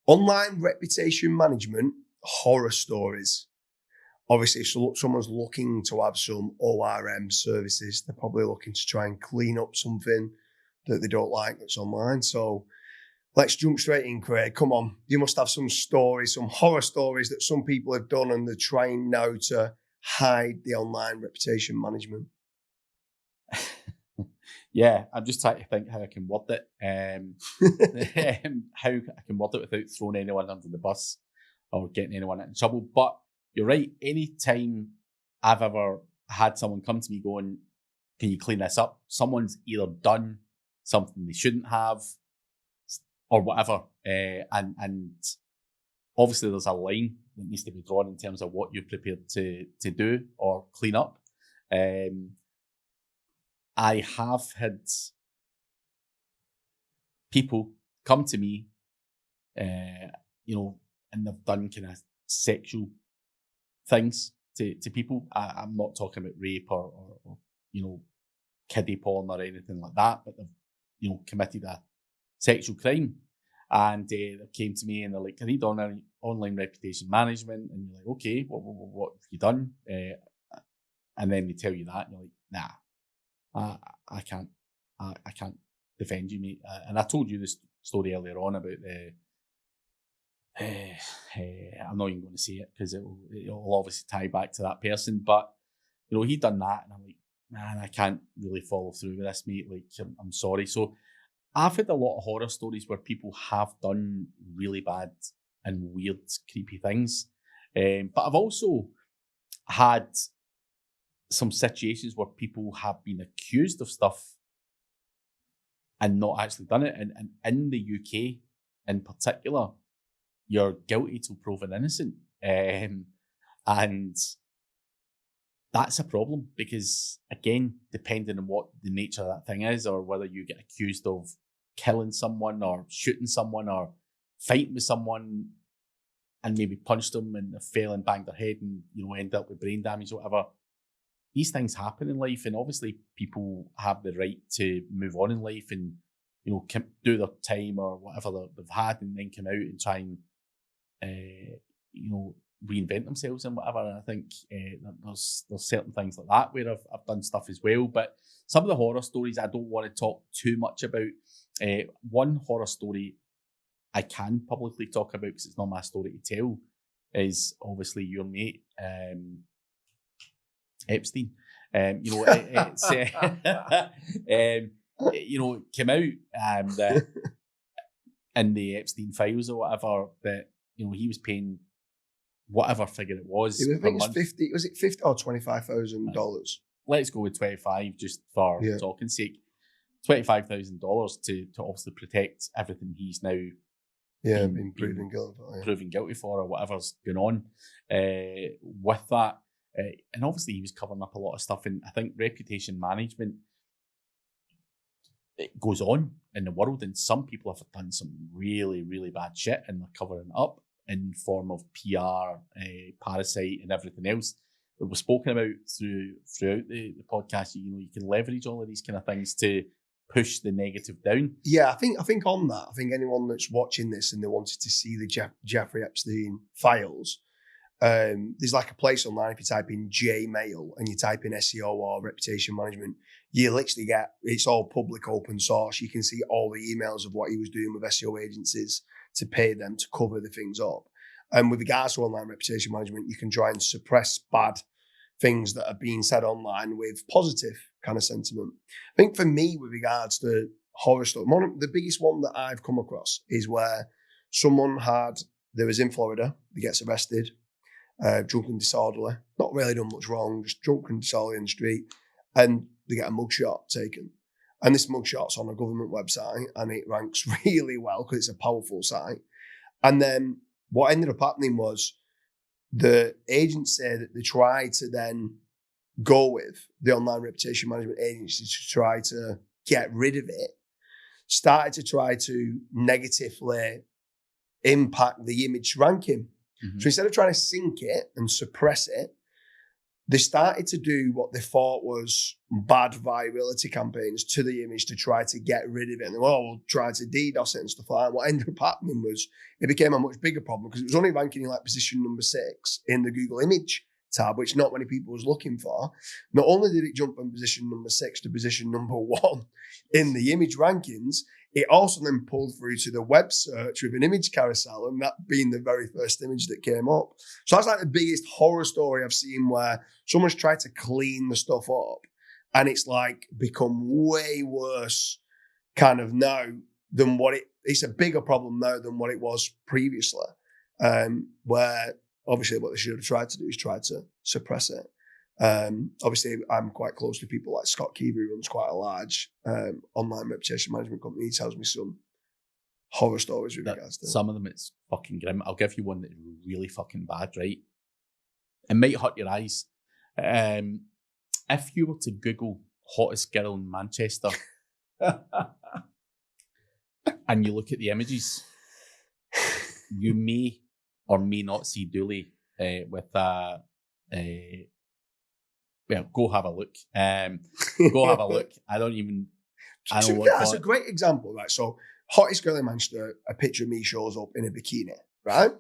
Online reputation management, horror stories. Obviously, if someone's looking to have some ORM services, they're probably looking to try and clean up something that they don't like that's online. So let's jump straight in, Craig. Come on. You must have some stories, some horror stories that some people have done and they're trying now to hide the online reputation management. Yeah, I'm just trying to think how I can word it. How I can word it without throwing anyone under the bus or getting anyone in trouble. But you're right. Any time I've ever had someone come to me going, can you clean this up? Someone's either done something they shouldn't have or whatever. And obviously there's a line that needs to be drawn in terms of what you're prepared to do or clean up. I have had people come to me, and they've done kind of sexual things to people. I'm not talking about rape or kiddie porn or anything like that, but they've, committed a sexual crime. And they came to me and they're like, I need online reputation management. And you're like, okay, what have you done? And then they tell you that, and you're like, nah. I can't defend you, mate. And I told you this story earlier on about I'm not even going to say it because it'll obviously tie back to that person. But he'd done that, and I'm like, man, I can't really follow through with this, mate. Like, I'm sorry. So I've had a lot of horror stories where people have done really bad and weird, creepy things. But I've also had some situations where people have been accused of stuff and not actually done it. And in the UK in particular, you're guilty till proven innocent. And that's a problem because, again, depending on what the nature of that thing is, or whether you get accused of killing someone or shooting someone or fighting with someone and maybe punched them and they fell and banged their head and, end up with brain damage or whatever. These things happen in life, and obviously people have the right to move on in life and, do their time or whatever they've had and then come out and try and, reinvent themselves and whatever. And I think there's certain things like that where I've done stuff as well. But some of the horror stories I don't want to talk too much about. One horror story I can publicly talk about because it's not my story to tell is obviously your mate, Epstein. It's came out in the Epstein files or whatever that he was paying whatever figure it was. I think it's 50. Was it $50 or $25,000? Let's go with 25 just for talking's sake. $25,000 to obviously protect everything he's now been proven guilty for. Yeah. Proven guilty for or whatever's going on with that. And obviously he was covering up a lot of stuff, and I think reputation management, it goes on in the world, and some people have done some really, really bad shit and they're covering it up in form of PR, parasite and everything else that we've spoken about throughout the podcast. You can leverage all of these kind of things to push the negative down. Yeah, I think on that, I think anyone that's watching this and they wanted to see the Jeffrey Epstein files, there's like a place online, if you type in Gmail and you type in SEO or reputation management, you literally it's all public open source. You can see all the emails of what he was doing with SEO agencies to pay them to cover the things up. And with regards to online reputation management, you can try and suppress bad things that are being said online with positive kind of sentiment. I think for me, with regards to horror stuff, the biggest one that I've come across is where someone there was in Florida, he gets arrested, drunk and disorderly, not really done much wrong, just drunk and disorderly in the street, and they get a mugshot taken. And this mugshot's on a government website and it ranks really well because it's a powerful site. And then what ended up happening was the agents say that they tried to then go with the online reputation management agency to try to get rid of it, started to try to negatively impact the image ranking. Mm-hmm. So instead of trying to sink it and suppress it, they started to do what they thought was bad virality campaigns to the image to try to get rid of it. And we'll try to DDoS it and stuff like that. What ended up happening was it became a much bigger problem because it was only ranking in like position number 6 in the Google image tab, which not many people was looking for. Not only did it jump from position number 6 to position number 1 in the image rankings, it also then pulled through to the web search with an image carousel, and that being the very first image that came up. So that's like the biggest horror story I've seen where someone's tried to clean the stuff up and it's like become way worse kind of now than it's a bigger problem now than what it was previously. Where obviously what they should have tried to do is try to suppress it. Obviously, I'm quite close to people like Scott Keever, who runs quite a large online reputation management company. He tells me some horror stories with regards to some of them. It's fucking grim. I'll give you one that's really fucking bad, right? It might hurt your eyes. If you were to Google hottest girl in Manchester and you look at the images, you may or may not see Dooley with a well, go have a look. Go have a look. I don't know that's a great example, right? So, hottest girl in Manchester, a picture of me shows up in a bikini, right?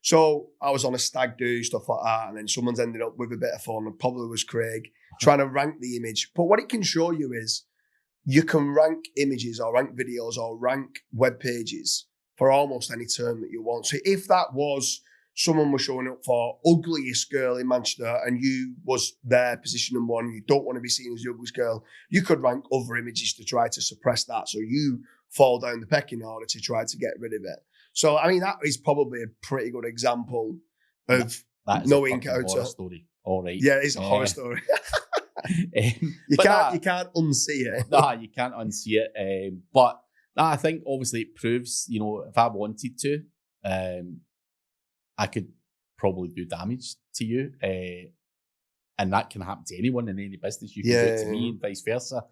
So, I was on a stag do, stuff like that, and then someone's ended up with a bit of fun, and probably was Craig, trying to rank the image. But what it can show you is you can rank images or rank videos or rank web pages for almost any term that you want. So, if that was someone was showing up for ugliest girl in Manchester and you was their position number 1, you don't want to be seen as the ugliest girl, you could rank other images to try to suppress that. So you fall down the pecking order to try to get rid of it. So, I mean, that is probably a pretty good example of knowing how to... story. All right. Yeah, it's a horror story. You can't unsee it. No, you can't unsee it. But I think obviously it proves, if I wanted to, I could probably do damage to you, and that can happen to anyone in any business. You can do it to me and vice versa.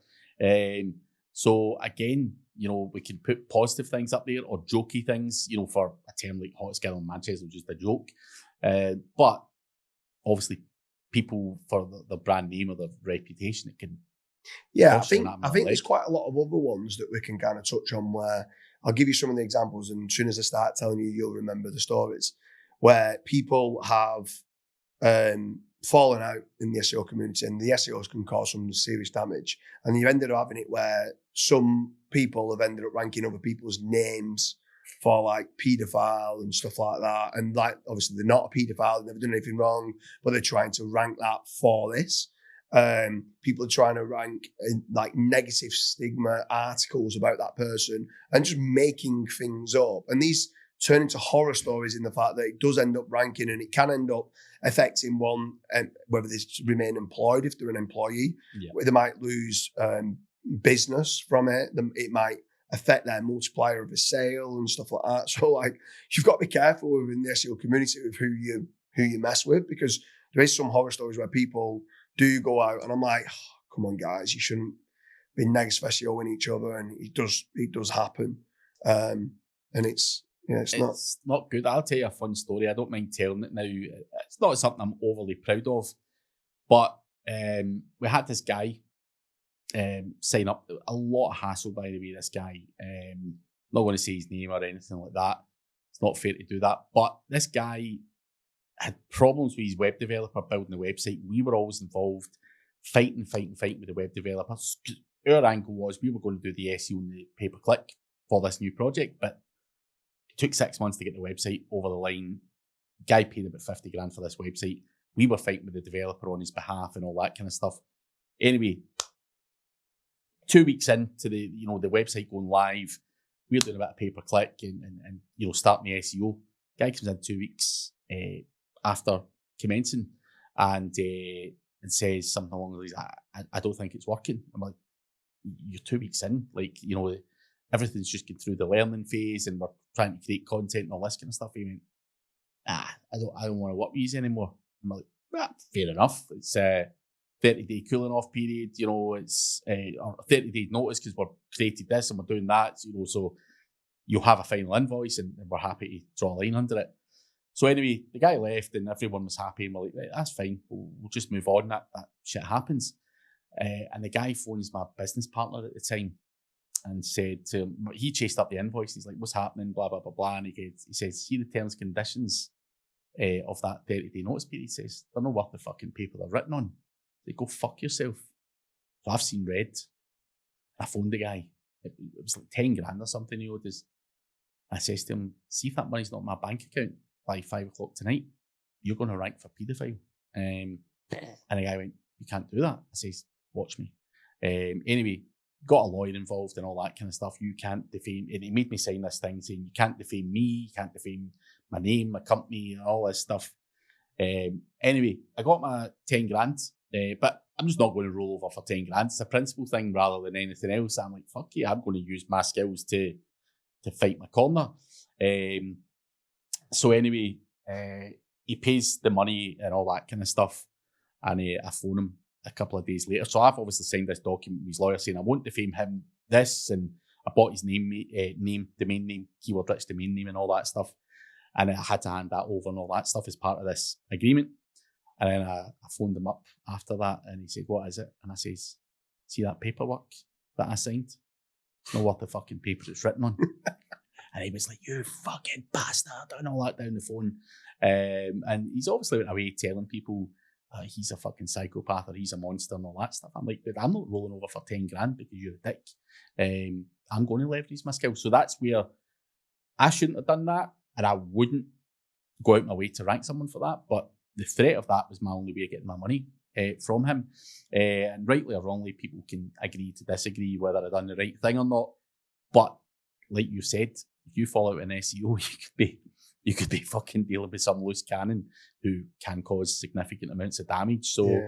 So again, we can put positive things up there or jokey things, for a term like hottest girl in Manchester, just a joke. But obviously, people for the brand name or the reputation, it can. Yeah, I think there's quite a lot of other ones that we can kind of touch on where I'll give you some of the examples, and as soon as I start telling you, you'll remember the stories where people have fallen out in the SEO community, and the SEOs can cause some serious damage. And you ended up having it where some people have ended up ranking other people's names for like paedophile and stuff like that. And like, obviously they're not a paedophile, they've never done anything wrong, but they're trying to rank that for this. People are trying to rank like negative stigma articles about that person and just making things up. And these turn into horror stories in the fact that it does end up ranking, and it can end up affecting one, whether they remain employed if they're an employee, they might lose business from it. It might affect their multiplier of a sale and stuff like that. So like, you've got to be careful within the SEO community with who you mess with, because there is some horror stories where people do go out, and I'm like, oh, come on guys, you shouldn't be negative SEOing each other, and it does happen, and it's not good. I'll tell you a fun story. I don't mind telling it now. It's not something I'm overly proud of, but we had this guy sign up. A lot of hassle, by the way. This guy, not going to say his name or anything like that. It's not fair to do that. But this guy had problems with his web developer building the website. We were always involved, fighting with the web developers. Our angle was we were going to do the SEO and the pay-per-click for this new project, but it took 6 months to get the website over the line. Guy paid about 50 grand for this website. We were fighting with the developer on his behalf and all that kind of stuff. Anyway, 2 weeks into the website going live, we're doing a bit of pay-per-click and starting the SEO. Guy comes in 2 weeks after commencing and says something along those lines. I don't think it's working. I'm like, you're 2 weeks in, everything's just getting through the learning phase, and we're trying to create content and all this kind of stuff. He went, I don't want to work with you anymore. I'm like, fair enough. It's a 30-day cooling off period, it's or 30-day notice because we've created this and we're doing that, so you'll have a final invoice and we're happy to draw a line under it. So anyway, the guy left and everyone was happy and we're like, right, that's fine, we'll just move on, that shit happens. And the guy phones my business partner at the time and said to him, he chased up the invoice, he's like, what's happening, blah, blah, blah, blah, and he says, see the terms and conditions of that 30-day notice period, he says, they're not worth the fucking paper they're written on. They go, fuck yourself. So I've seen red. I phoned the guy. It was like 10 grand or something he owed us. I says to him, see if that money's not in my bank account by 5 o'clock tonight, you're going to rank for paedophile. And the guy went, you can't do that. I says, watch me. Anyway, got a lawyer involved and all that kind of stuff. You can't defame, and he made me sign this thing saying, you can't defame me, you can't defame my name, my company, and all this stuff. Anyway, I got my 10 grand, but I'm just not going to roll over for 10 grand. It's a principle thing rather than anything else. I'm like, fuck yeah, I'm going to use my skills to fight my corner. So anyway, he pays the money and all that kind of stuff, and I phone him a couple of days later. So I've obviously signed this document with his lawyer saying I won't defame him, this, and I bought his name, domain name, keyword rich domain name and all that stuff. And I had to hand that over and all that stuff as part of this agreement. And then I phoned him up after that and he said, what is it? And I says, see that paperwork that I signed? It's not worth the fucking paper it's written on. And he was like, you fucking bastard, and all that down the phone. And he's obviously went away telling people he's a fucking psychopath or he's a monster and all that stuff. I'm like, dude, I'm not rolling over for 10 grand because you're a dick. I'm going to leverage my skills. So that's where I shouldn't have done that, and I wouldn't go out my way to rank someone for that. But the threat of that was my only way of getting my money from him. And rightly or wrongly, people can agree to disagree whether I've done the right thing or not. But like you said, if you fall out in SEO, you could be fucking dealing with some loose cannon who can cause significant amounts of damage. So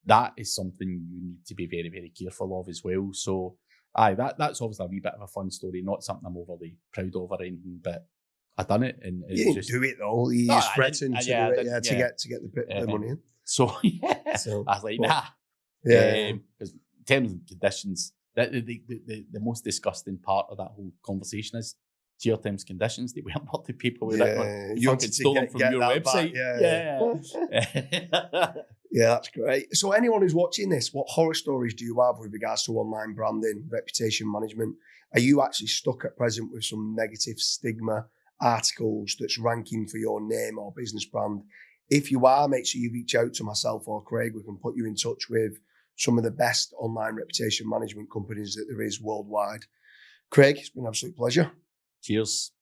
that is something you need to be very, very careful of as well. So that's obviously a wee bit of a fun story, not something I'm overly proud of or anything, but I done it, and you didn't do it though. You just threatened to do it, to get the money in. So I was like, nah. Because terms and conditions, the most disgusting part of that whole conversation is your terms and conditions. They weren't what the people were written. You wanted to stole them from your website. Yeah, that's great. So anyone who's watching this, what horror stories do you have with regards to online branding, reputation management? Are you actually stuck at present with some negative stigma articles that's ranking for your name or business brand? If you are, make sure you reach out to myself or Craig. We can put you in touch with some of the best online reputation management companies that there is worldwide. Craig, it's been an absolute pleasure. Cheers.